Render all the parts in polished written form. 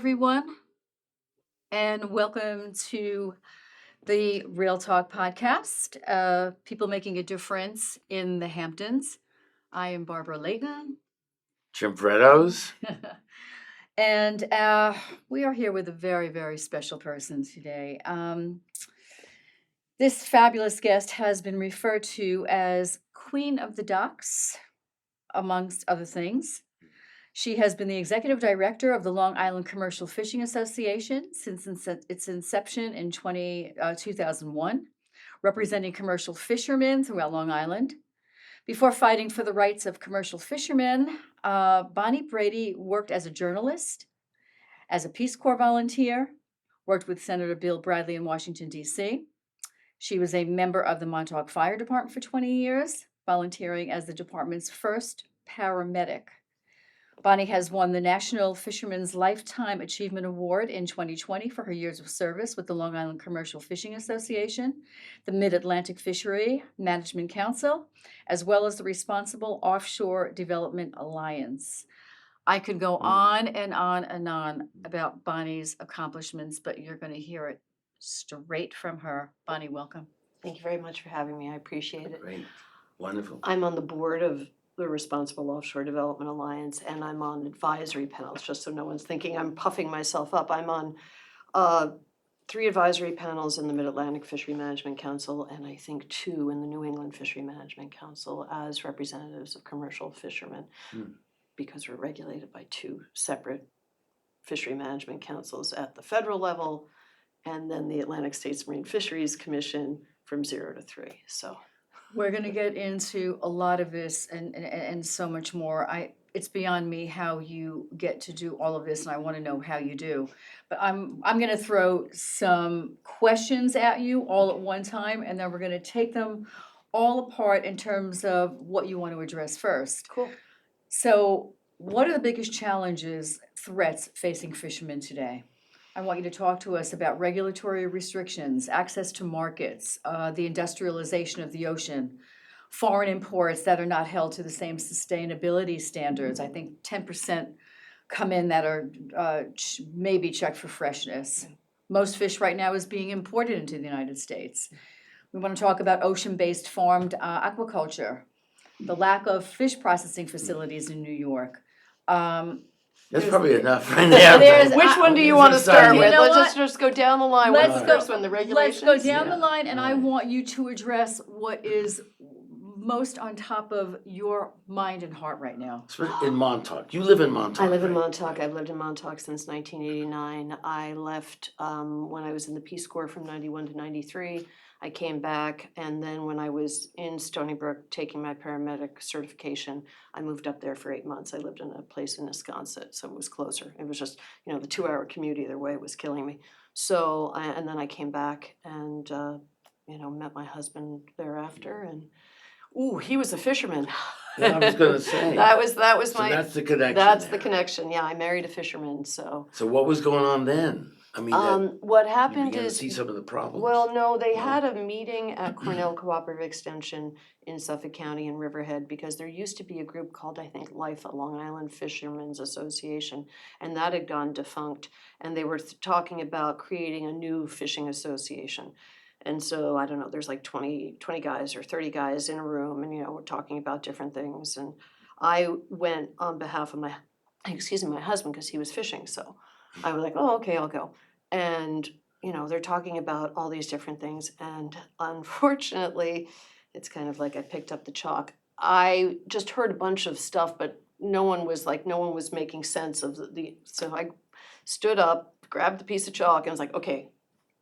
everyone, and welcome to the Real Talk podcast, People Making a Difference in the Hamptons. I am Barbara Layton. Jim Vrettos. And we are here with a very, very special person today. This fabulous guest has been referred to as Queen of the Docks, amongst other things. She has been the executive director of the Long Island Commercial Fishing Association since its inception in 2001, representing commercial fishermen throughout Long Island. Before fighting for the rights of commercial fishermen, Bonnie Brady worked as a journalist, as a Peace Corps volunteer, worked with Senator Bill Bradley in Washington, D.C. She was a member of the Montauk Fire Department for 20 years, volunteering as the department's first paramedic. Bonnie has won the National Fisherman's Lifetime Achievement Award in 2020 for her years of service with the Long Island Commercial Fishing Association, the Mid-Atlantic Fishery Management Council, as well as the Responsible Offshore Development Alliance. I could go on and on and on about Bonnie's accomplishments, but you're going to hear it straight from her. Bonnie, welcome. Thank you very much for having me. I appreciate it. Great. Wonderful. I'm on the board of the Responsible Offshore Development Alliance, and I'm on advisory panels, just so no one's thinking I'm puffing myself up. I'm on 3 advisory panels in the Mid-Atlantic Fishery Management Council, and I think 2 in the New England Fishery Management Council as representatives of commercial fishermen, because we're regulated by 2 separate fishery management councils at the federal level, and then the Atlantic States Marine Fisheries Commission from 0 to 3. So we're going to get into a lot of this and so much more. It's beyond me how you get to do all of this, and I want to know how you do. But I'm going to throw some questions at you all at one time, and then we're going to take them all apart in terms of what you want to address first. cool. So, what are the biggest challenges, threats facing fishermen today? I want you to talk to us about regulatory restrictions, access to markets, the industrialization of the ocean, foreign imports that are not held to the same sustainability standards. I think 10% come in that are maybe checked for freshness. Most fish right now is being imported into the United States. We want to talk about ocean-based farmed aquaculture, the lack of fish processing facilities in New York. That's probably enough right there. Which one do you want to start with? You know Let's just go down the line. What's the first one? The regulations? Let's go down the line, and I want you to address what is most on top of your mind and heart right now. In Montauk. You live in Montauk. I live in right? Montauk. I've lived in Montauk since 1989. I left when I was in the Peace Corps from 91 to 93. I came back, and then when I was in Stony Brook taking my paramedic certification, I moved up there for 8 months. I lived in a place in Wisconsin, so it was closer. It was just, the 2-hour commute either way was killing me. So, and then I came back and, met my husband thereafter, and he was a fisherman. Yeah, I was going to say. that was So my. that's the connection. That's the there. connection. Yeah, I married a fisherman, so. So what was going on then? I mean, What you happened began to is, see some of the problems. well, no, they No? had a meeting at Cornell Cooperative Extension in Suffolk County in Riverhead, because there used to be a group called, I think, LIFA, Long Island Fishermen's Association, and that had gone defunct, and they were talking about creating a new fishing association. And so, I don't know, there's like 20 guys or 30 guys in a room, and, we're talking about different things, and I went on behalf of my husband, because he was fishing, so I was like, oh, okay, I'll go. And, they're talking about all these different things. And unfortunately, it's kind of like I picked up the chalk. I just heard a bunch of stuff, but no one was making sense of so I stood up, grabbed the piece of chalk, and was like, okay,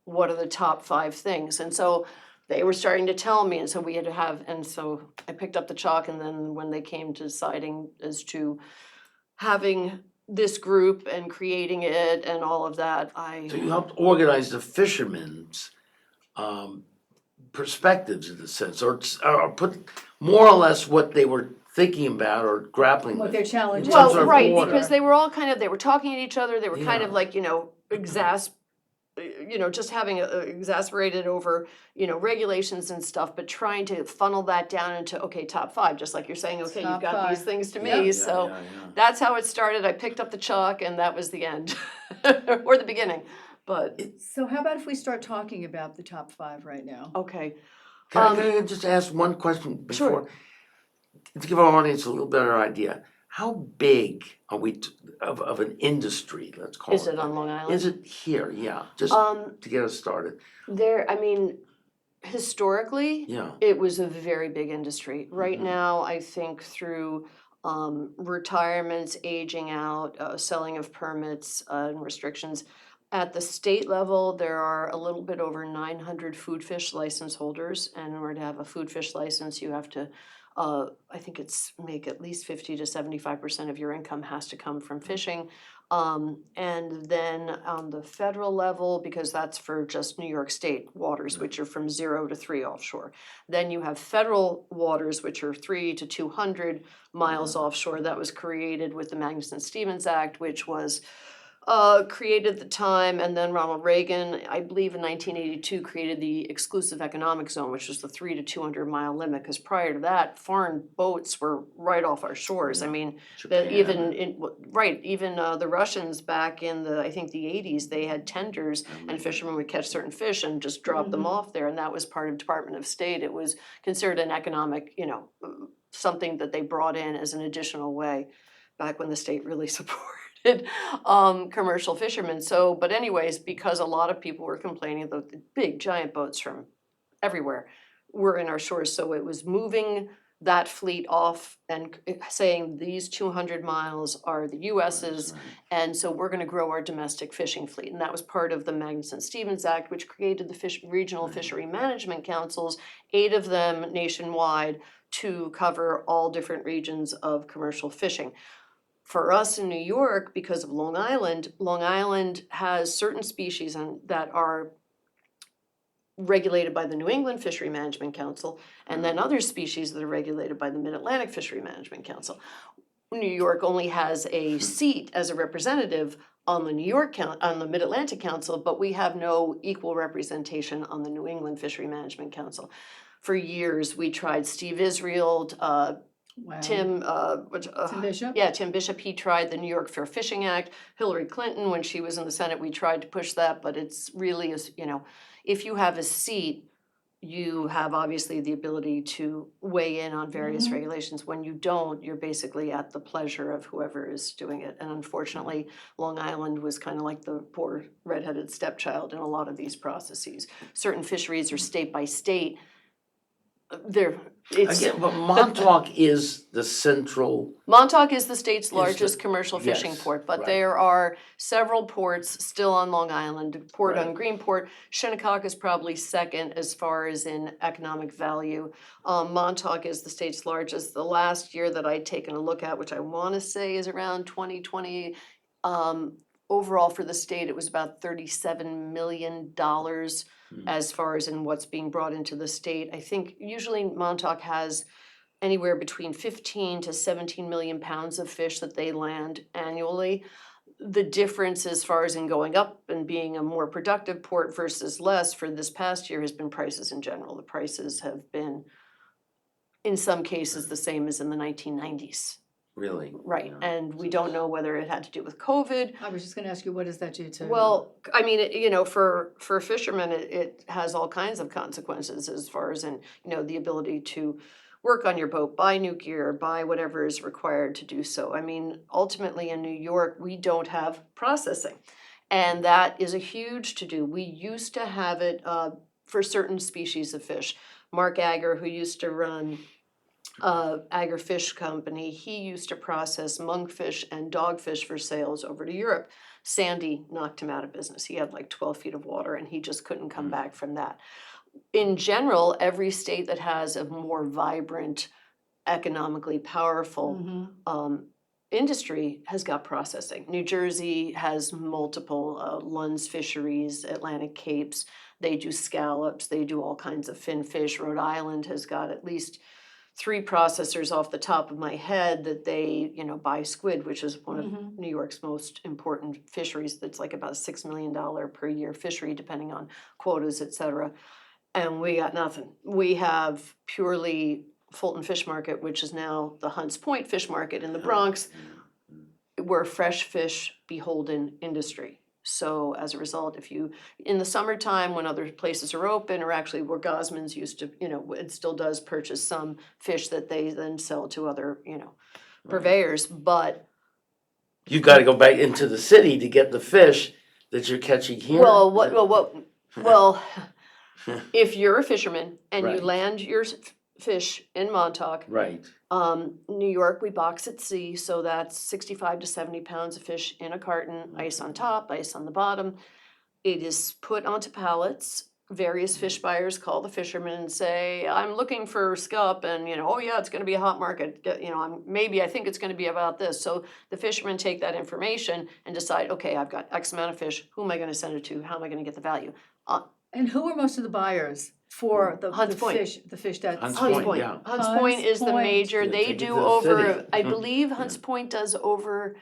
what are the top 5 things? And so they were starting to tell me, and so we had to and so I picked up the chalk, and then when they came to deciding as to having this group and creating it and all of that, So you helped organize the fishermen's perspectives in a sense, or put more or less what they were thinking about or grappling What with. their challenges Some are. sort of right, order. because they were all they were talking at each other, they were kind Yeah. of like, just having exasperated over, regulations and stuff, but trying to funnel that down into, okay, top 5, just like you're saying, okay, you've Top got these 5. things to Yep. me. So that's how it started. I picked up the chalk and that was the end or the beginning. But So how about if we start talking about the top 5 right now? okay. Can I just ask one question before? Sure. To give our audience a little better idea, how big are we of an industry, let's call it? Is it on Long Island? Is it here, yeah, just to get us started, Historically, yeah. it was a very big industry. Right Mhm. now, I think through retirements, aging out, selling of permits, and restrictions. At the state level, there are a little bit over 900 food fish license holders. And in order to have a food fish license, you have to, I think it's make at least 50 to 75% of your income has to come from fishing. And then on the federal level, because that's for just New York State waters, which are from 0 to 3 offshore. Then you have federal waters, which are 3 to 200 miles offshore. That was created with the Magnuson-Stevens Act, which was created at the time, and then Ronald Reagan, I believe in 1982, created the exclusive economic zone, which was the 3 to 200 mile limit. Because prior to that, foreign boats were right off our shores. I mean, that even the Russians back in I think the 80s, they had tenders, and fishermen would catch certain fish and just drop them off there, and that was part of Department of State. It was considered an economic, something that they brought in as an additional way back when the state really supported commercial fishermen. So, but anyways, because a lot of people were complaining that the big giant boats from everywhere were in our shores, so it was moving that fleet off and saying these 200 miles are the US's, and so we're going to grow our domestic fishing fleet. And that was part of the Magnuson-Stevens Act, which created the regional fishery management councils, 8 of them nationwide, to cover all different regions of commercial fishing. For us in New York, because of Long Island has certain species that are regulated by the New England Fishery Management Council, and then other species that are regulated by the Mid-Atlantic Fishery Management Council. New York only has a seat as a representative on the on the Mid-Atlantic Council, but we have no equal representation on the New England Fishery Management Council. For years, we tried Steve Israel, Wow. Tim Bishop? Yeah, Tim Bishop, he tried the New York Fair Fishing Act. Hillary Clinton, when she was in the Senate, we tried to push that, but it's really, if you have a seat, you have obviously the ability to weigh in on various regulations. When you don't, you're basically at the pleasure of whoever is doing it. And unfortunately, Long Island was kind of like the poor redheaded stepchild in a lot of these processes. Certain fisheries are state by state. Again, but Montauk is the central. Montauk is the state's largest commercial fishing yes, port, but right. there are several ports still on Long Island. Port on Greenport, Shinnecock is probably second as far as in economic value. Montauk is the state's largest. The last year that I'd taken a look at, which I want to say is around 2020, overall for the state, it was about $37 million as far as in what's being brought into the state. I think usually Montauk has anywhere between 15 to 17 million pounds of fish that they land annually. The difference as far as in going up and being a more productive port versus less for this past year has been prices in general. The prices have been, in some cases, the same as in the 1990s. Really? Right, Yeah. and we don't know whether it had to do with COVID. I was just going to ask you, what does that do to? Well, I mean, for fishermen, it has all kinds of consequences as far as in, the ability to work on your boat, buy new gear, buy whatever is required to do so. I mean, ultimately in New York, we don't have processing. And that is a huge to-do. We used to have it for certain species of fish. Mark Agger, who used to run Agger Fish Company, he used to process monkfish and dogfish for sales over to Europe. Sandy knocked him out of business. He had like 12 feet of water and he just couldn't come back from that. In general, every state that has a more vibrant, economically powerful industry has got processing. New Jersey has multiple Lund's fisheries, Atlantic Capes. They do scallops. They do all kinds of fin fish. Rhode Island has got at least 3 processors off the top of my head that they, buy squid, which is one of Mhm. New York's most important fisheries. That's like about a $6 million per year fishery, depending on quotas, et cetera. And we got nothing. We have purely Fulton Fish Market, which is now the Hunts Point Fish Market in the Bronx. We're a fresh fish beholden industry. So as a result, if you, in the summertime when other places are open, or actually where Gosman's used to, it still does purchase some fish that they then sell to other, purveyors, but You gotta go back into the city to get the fish that you're catching here. well, if you're a fisherman and you Right. land your fish in Montauk, Right, New York, we box at sea, so that's 65 to 70 pounds of fish in a carton, ice on top, ice on the bottom. It is put onto pallets. Various fish buyers call the fishermen and say, I'm looking for scup, and oh yeah, it's gonna be a hot market, I think it's gonna be about this. So the fishermen take that information and decide, okay, I've got X amount of fish, who am I gonna send it to, how am I gonna get the value? And who are most of the buyers for the Hunts Point. fish that's? Hunts Hunts Point, Point. yeah. Hunts Hunts Point is the Point. major, To they take it do to the over, city. I believe Hunts Point does over,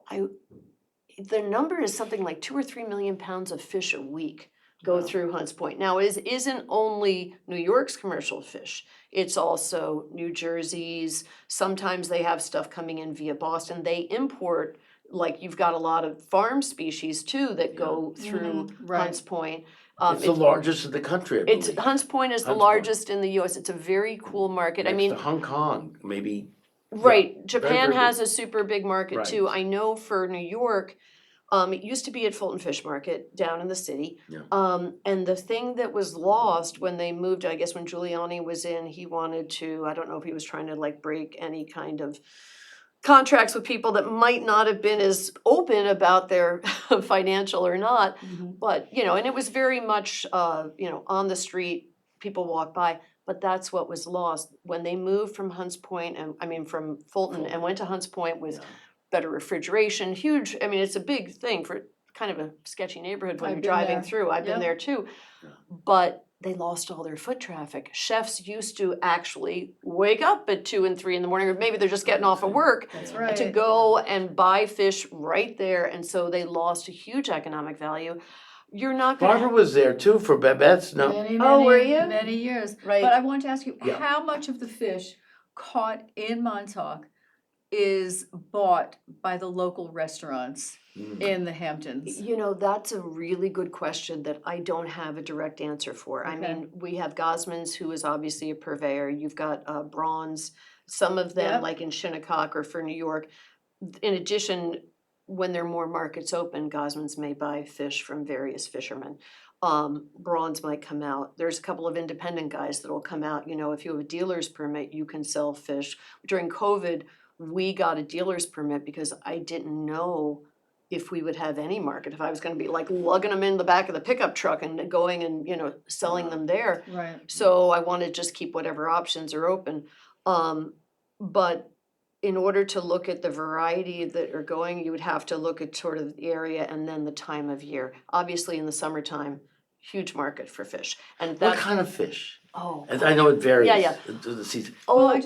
the number is something like 2 or 3 million pounds of fish a week go Wow. through Hunts Point. Now, it isn't only New York's commercial fish, it's also New Jersey's. Sometimes they have stuff coming in via Boston. They import, like you've got a lot of farm species too that go through right. Hunts Point. It's the largest in the country, I It's believe. Hunts Point is the Hunts Point. largest in the US. It's a very cool market. I Next mean, to Hong Kong, maybe. right, very, Japan very has big. a super big market too. Right. I know for New York, it used to be at Fulton Fish Market down in the city. Yeah. And the thing that was lost when they moved, I guess when Giuliani was in, he wanted to, I don't know if he was trying to like break any kind of contracts with people that might not have been as open about their financial or not. Mhm. But, and it was very much, on the street, people walk by. But that's what was lost. When they moved from Hunts Point, from Fulton and went to Hunts Point with Yeah. better refrigeration, huge, it's a big thing for kind of a sketchy neighborhood when I've you're been driving there. through. I've been Yep. there too. Yeah. But they lost all their foot traffic. Chefs used to actually wake up at 2 and 3 in the morning, or maybe they're just getting off of work That's Yeah. right. to go and buy fish right there, and so they lost a huge economic value. You're not Barbara gonna, was there too for Babette's, no? Many, Oh, were many, you? many years. Right. But I want to ask you, Yeah. how much of the fish caught in Montauk is bought by the local restaurants Mm. in the Hamptons? That's a really good question that I don't have a direct answer for. I Okay. mean, we have Gosman's, who is obviously a purveyor. You've got Braun's, some of them, Yep. like in Shinnecock or for New York. In addition, when there are more markets open, Gosman's may buy fish from various fishermen. Braun's might come out. There's a couple of independent guys that'll come out. If you have a dealer's permit, you can sell fish. During COVID, we got a dealer's permit because I didn't know if we would have any market, if I was gonna be like lugging them in the back of the pickup truck and going and, selling them there. Right. So I wanna just keep whatever options are open. But in order to look at the variety that are going, you would have to look at sort of the area and then the time of year. Obviously, in the summertime, huge market for fish, and What that's, kind of fish? oh. And I know it varies. Yeah. To the season. Well, Oh,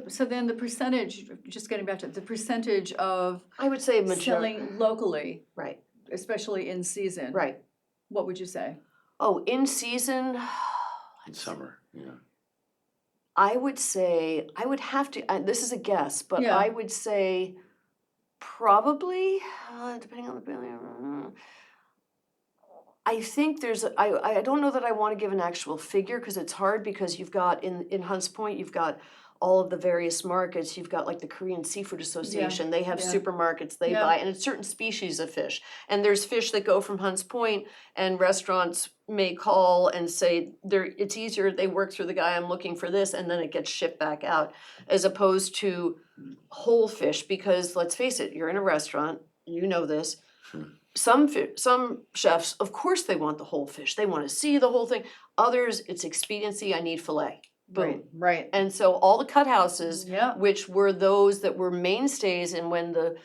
so then the percentage, just getting back to it, the percentage of I would say majority, selling locally, right, especially in season. right. What would you say? Oh, in season, In summer, yeah. I would say, I would have to, this is a guess, but Yeah. I would say probably, depending on the, I think I don't know that I want to give an actual figure because it's hard because you've got in Hunts Point, you've got all of the various markets. You've got like the Korean Seafood Association. They have yeah. supermarkets they Yeah. buy, and it's certain species of fish. And there's fish that go from Hunts Point, and restaurants may call and say it's easier. They work through the guy. I'm looking for this, and then it gets shipped back out, as opposed to whole fish. Because let's face it, you're in a restaurant. You know this. Some chefs, of course, they want the whole fish. They want to see the whole thing. Others, it's expediency. I need fillet. Boom. Right. And so all the cut houses, Yeah. which were those that were mainstays, and when the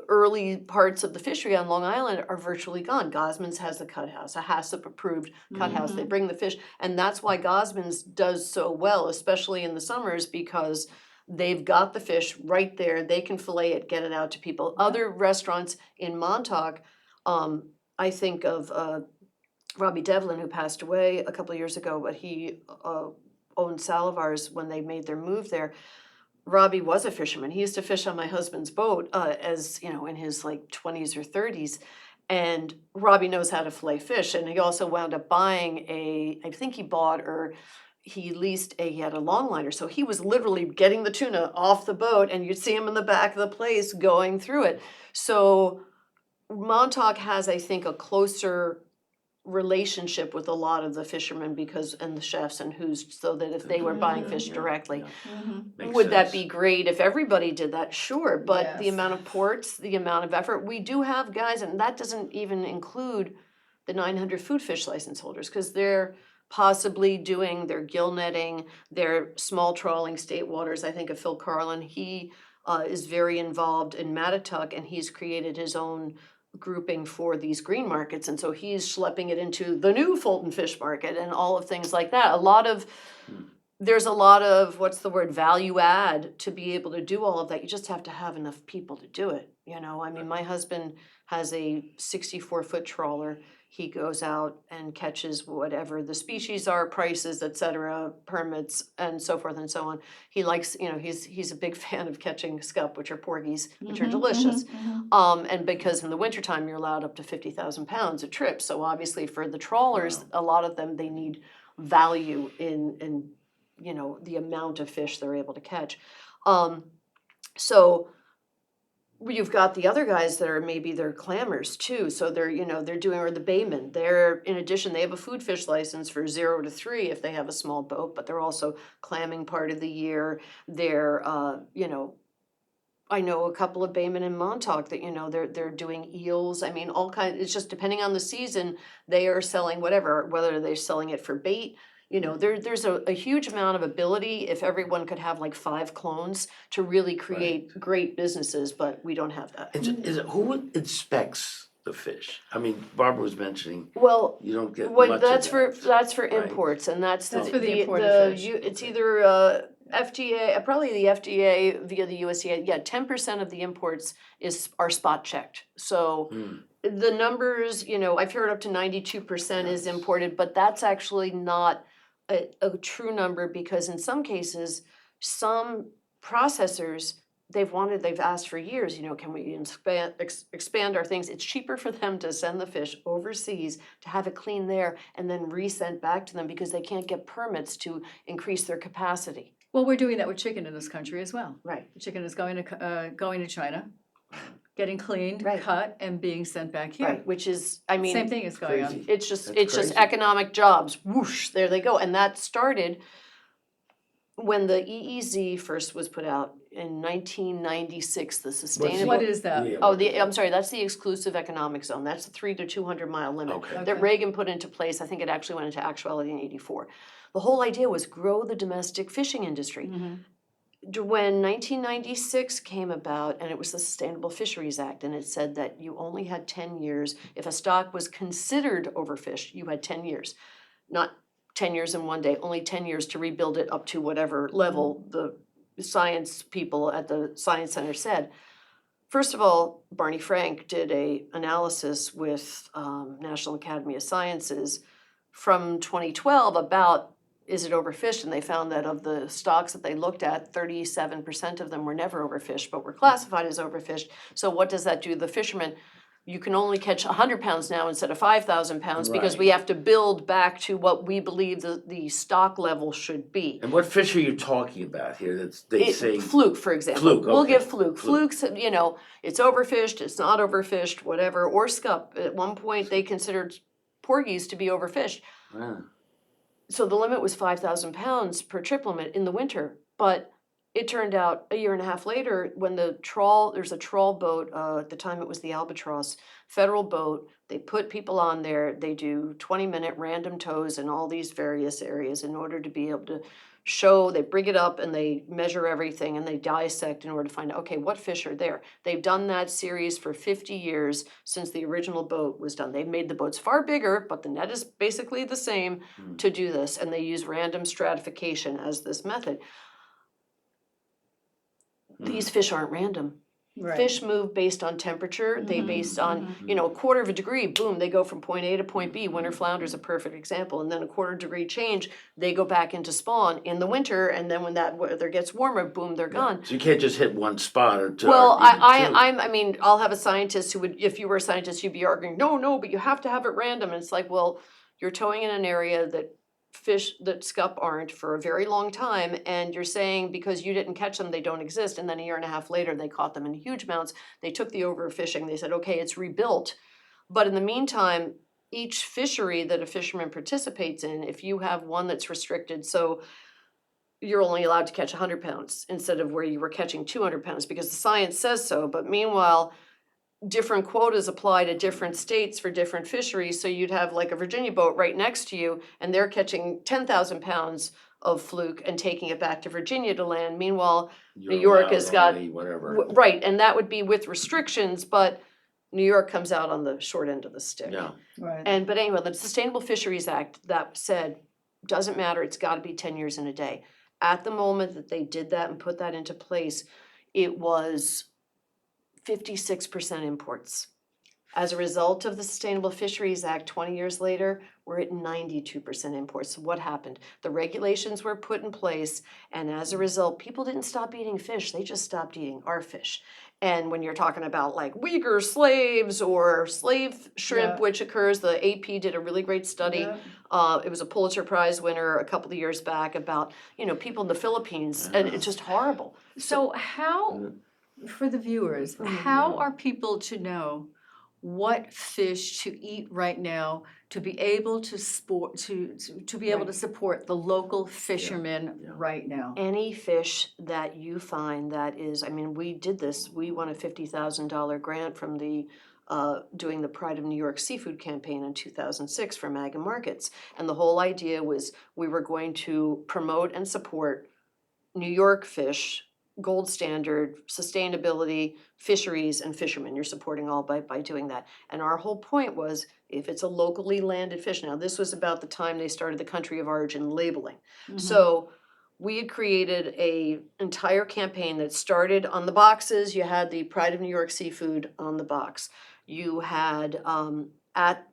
early parts of the fishery on Long Island are virtually gone. Gosman's has a cut house, a HACCP approved cut house. They bring the fish, and that's why Gosman's does so well, especially in the summers, because they've got the fish right there. They can fillet it, get it out to people. Other restaurants in Montauk, I think of Robbie Devlin, who passed away a couple of years ago, but he owned Salivar's when they made their move there. Robbie was a fisherman. He used to fish on my husband's boat, as you know, in his like 20s or 30s. And Robbie knows how to fillet fish. And he also wound up buying I think he bought or he leased he had a longliner. So he was literally getting the tuna off the boat, and you'd see him in the back of the place going through it. So Montauk has, I think, a closer relationship with a lot of the fishermen and the chefs and so that if they were buying fish directly. Makes Would that sense. be great if everybody did that? Sure, but the Yes. amount of ports, the amount of effort, we do have guys, and that doesn't even include the 900 food fish license holders, because they're possibly doing their gill netting, their small trawling state waters. I think of Phil Carlin, he is very involved in Mattatuck, and he's created his own grouping for these green markets, and so he's schlepping it into the new Fulton Fish Market and all of things like that. There's a lot of, what's the word, value add to be able to do all of that. You just have to have enough people to do it. I mean, my husband has a 64-foot trawler. He goes out and catches whatever the species are, prices, et cetera, permits, and so forth and so on. He likes, he's a big fan of catching scup, which are porgies, which are delicious. And because in the wintertime, you're allowed up to 50,000 pounds a trip. So obviously for the trawlers, a lot of them, they need value in the amount of fish they're able to catch. So you've got the other guys that are maybe they're clammers too. So they're doing, or the baymen. In addition, they have a food fish license for 0 to 3 if they have a small boat, but they're also clamming part of the year. They're, I know a couple of baymen in Montauk that, they're doing eels. I mean, all kinds, it's just depending on the season, they are selling whatever, whether they're selling it for bait. There's a huge amount of ability if everyone could have like 5 clones to really create great businesses, but we don't have that. Who inspects the fish? I mean, Barbara was mentioning Well, you don't get much of that's that. for right? imports, and that's for the imported fish. It's either FDA, probably the FDA via the USDA. Yeah, 10% of the imports are spot checked. So the numbers, I've heard up to 92% is imported, but that's actually not a true number, because in some cases, some processors they've asked for years, can we expand our things? It's cheaper for them to send the fish overseas to have it cleaned there and then resent back to them, because they can't get permits to increase their capacity. Well, we're doing that with chicken in this country as well. Right. The chicken is going to China, getting cleaned, Right. cut, and being sent back here. Right, which is, I mean, Same thing is going Crazy. on. it's just That's crazy. economic jobs. Whoosh, there they go. And that started when the EEZ first was put out in 1996. The sustainable. What is that? Yeah, Oh, I'm sorry, that's the exclusive economic zone. That's the 3 to 200 mile limit Okay. that Reagan put into place. I think it actually went into actuality in '84. The whole idea was grow the domestic fishing industry. When 1996 came about, and it was the Sustainable Fisheries Act, and it said that you only had 10 years. If a stock was considered overfished, you had 10 years. Not 10 years in one day, only 10 years to rebuild it up to whatever level the science people at the Science Center said. First of all, Barney Frank did an analysis with National Academy of Sciences from 2012 about is it overfished, and they found that of the stocks that they looked at, 37% of them were never overfished, but were classified as overfished. So what does that do to the fishermen? You can only catch 100 pounds now instead of 5,000 pounds because we have to build back to what we believe the stock level should be. And what fish are you talking about here? They say Fluke, for example. Fluke, We'll okay. give fluke. Fluke's, it's overfished, it's not overfished, whatever. Or scup. At one point, they considered porgies to be overfished. Wow. So the limit was 5,000 pounds per trip limit in the winter. But it turned out a year and a half later, when there's a trawl boat, at the time it was the Albatross, federal boat, they put people on there, they do 20-minute random tows in all these various areas in order to be able to they bring it up and they measure everything and they dissect in order to find out, okay, what fish are there? They've done that series for 50 years since the original boat was done. They've made the boats far bigger, but the net is basically the same to do this. And they use random stratification as this method. These fish aren't random. Right. Fish move based on temperature. They based on, a quarter of a degree, boom, they go from point A to point B. Winter flounder is a perfect example. And then a quarter degree change, they go back into spawn in the winter. And then when that weather gets warmer, boom, they're gone. So you can't just hit one spot or two. Well, or even two. I mean, I'll have a scientist who would, if you were a scientist, you'd be arguing, no, but you have to have it random. And it's like, well, you're towing in an area that fish that scup aren't for a very long time, and you're saying because you didn't catch them, they don't exist, and then a year and a half later, they caught them in huge amounts. They took the overfishing, they said, okay, it's rebuilt. But in the meantime, each fishery that a fisherman participates in, if you have one that's restricted, so you're only allowed to catch 100 pounds instead of where you were catching 200 pounds because the science says so, but meanwhile, different quotas apply to different states for different fisheries. So you'd have like a Virginia boat right next to you and they're catching 10,000 pounds of fluke and taking it back to Virginia to land. Meanwhile, New York has got, whatever. right, and that would be with restrictions, but New York comes out on the short end of the stick. Yeah. Right. But anyway, the Sustainable Fisheries Act that said, doesn't matter, it's gotta be 10 years in a day. At the moment that they did that and put that into place, it was 56% imports. As a result of the Sustainable Fisheries Act, 20 years later, we're at 92% imports. So what happened? The regulations were put in place, and as a result, people didn't stop eating fish, they just stopped eating our fish. And when you're talking about like Uyghur slaves or slave shrimp, Yeah. which occurs, the AP did a really great study. Yeah. It was a Pulitzer Prize winner a couple of years back about, people in the Philippines, and it's just horrible. So how, for the viewers, how are people to know what fish to eat right now to be able to be able to support the local fishermen right now? Any fish that you find that is, we did this, we won a $50,000 grant from the doing the Pride of New York seafood campaign in 2006 for MAGA Markets. And the whole idea was we were going to promote and support New York fish, gold standard, sustainability, fisheries, and fishermen. You're supporting all by doing that. And our whole point was, if it's a locally landed fish, now this was about the time they started the country of origin labeling. So we had created a entire campaign that started on the boxes. You had the Pride of New York seafood on the box. You had at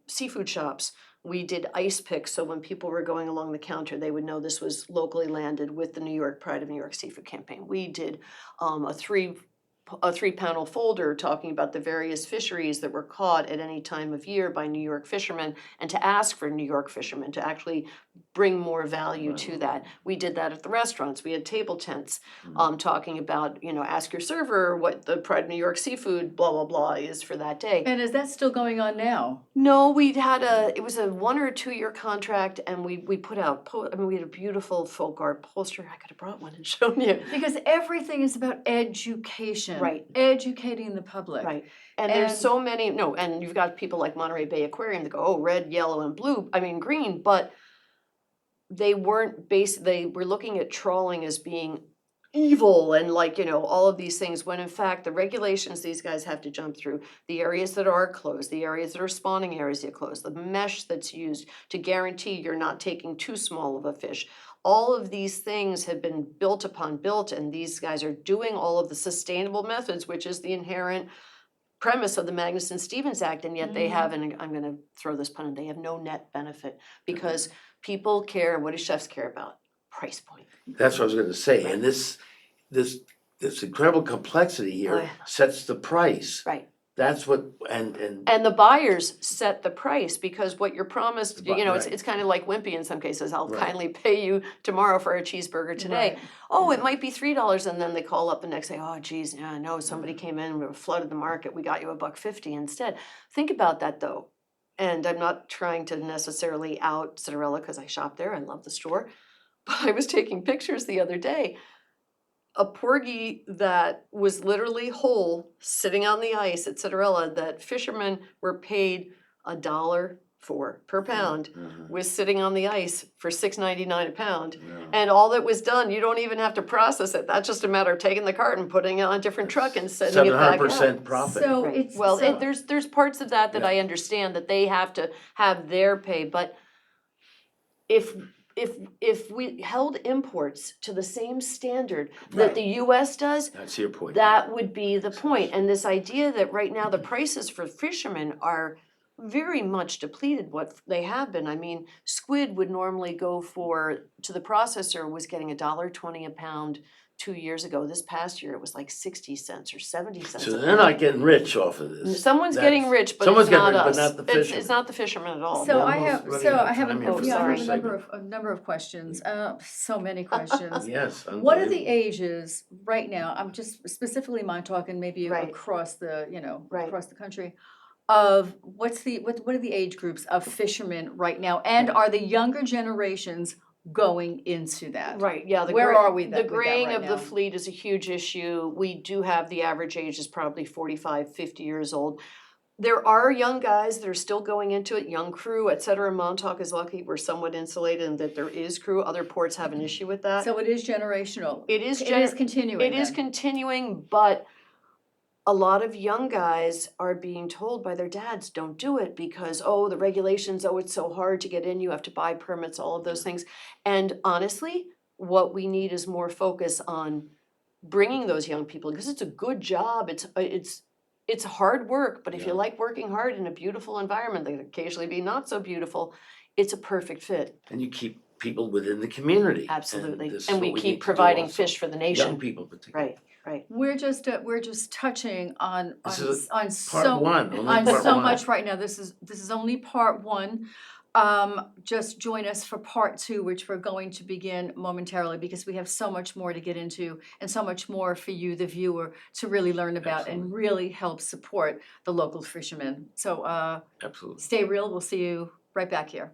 seafood shops, we did ice picks, so when people were going along the counter, they would know this was locally landed with the New York Pride of New York seafood campaign. We did a three-panel folder talking about the various fisheries that were caught at any time of year by New York fishermen, and to ask for New York fishermen to actually bring more value to that. We did that at the restaurants. We had table tents talking about, ask your server what the Pride of New York seafood blah blah blah is for that day. And is that still going on now? No, it was a 1 or 2 year contract, and we put out, we had a beautiful folk art poster. I could have brought one and shown you. Because everything is about education. Right. Educating the public. Right. And there's so many, and you've got people like Monterey Bay Aquarium that go, oh, red, yellow, and green, but they weren't they were looking at trawling as being evil and all of these things, when in fact the regulations these guys have to jump through, the areas that are closed, the areas that are spawning areas that are closed, the mesh that's used to guarantee you're not taking too small of a fish. All of these things have been built, and these guys are doing all of the sustainable methods, which is the inherent premise of the Magnuson-Stevens Act, and yet they have, and I'm going to throw this pun in, they have no net benefit because people care, what do chefs care about? Price point. That's what I was gonna say, and this incredible complexity here sets the price. Right. That's what, and the buyers set the price, because what you're promised, Right. it's kind of like wimpy in some cases. I'll Right. kindly pay you tomorrow for a cheeseburger today. Right. Oh, it might be $3, and then they call up the next day, oh geez, yeah, I know somebody came in, we flooded the market, we got you $1.50 instead. Think about that though. And I'm not trying to necessarily out Cinderella because I shop there, I love the store. But I was taking pictures the other day. A porgy that was literally whole, sitting on the ice at Cinderella, that fishermen were paid $1 per pound was sitting on the ice for $6.99 a pound. Yeah. And all that was done, you don't even have to process it. That's just a matter of taking the cart and putting it on a different truck and sending it back out. 700% profit. So Right. it's, Well, so, there's parts of that Yeah. I understand that they have to have their pay, but if we held imports to the same standard that Right. the US does, That's your point. that would be the point. And this idea that right now the prices for fishermen are very much depleted what they have been. I mean, squid would normally go to the processor was getting $1.20 a pound 2 years ago. This past year it was like 60 cents or 70 cents So a they're pound. not getting rich off of this. Someone's getting rich, but someone's it's not getting rich, us. but not the It's fishermen. not the fishermen at all. so We're I almost have, running so out I of have, time here for the I have first a number of questions, so many questions. Yes, What are the unbelievable. ages right now? I'm just specifically Montauk and maybe Right. across the, Right. across the country. Of what are the age groups of fishermen right now? And are the younger generations going into that? Right, yeah. Where are we The with that graying right of the now? fleet is a huge issue. We do have the average age is probably 45, 50 years old. There are young guys that are still going into it, young crew, et cetera. Montauk is lucky, we're somewhat insulated in that there is crew. Other ports have an issue with that. So it is generational. It is continuing. It is then. continuing, but a lot of young guys are being told by their dads, don't do it because, oh, the regulations, oh, it's so hard to get in, you have to buy permits, all of those things. And honestly, what we need is more focus on bringing those young people, because it's a good job, it's hard work, but if you Yeah. like working hard in a beautiful environment, that can occasionally be not so beautiful, it's a perfect fit. And you keep people within the community. Absolutely. this is And what we need to keep do providing also. fish for the nation. Young people particularly. Right, right. We're just touching on This is on Part so one, only on part so one. much right now. This is only part one. Just join us for part two, which we're going to begin momentarily because we have so much more to get into and so much more for you, the viewer, to really learn about and really help support the local fishermen. So Absolutely. stay real. We'll see you right back here.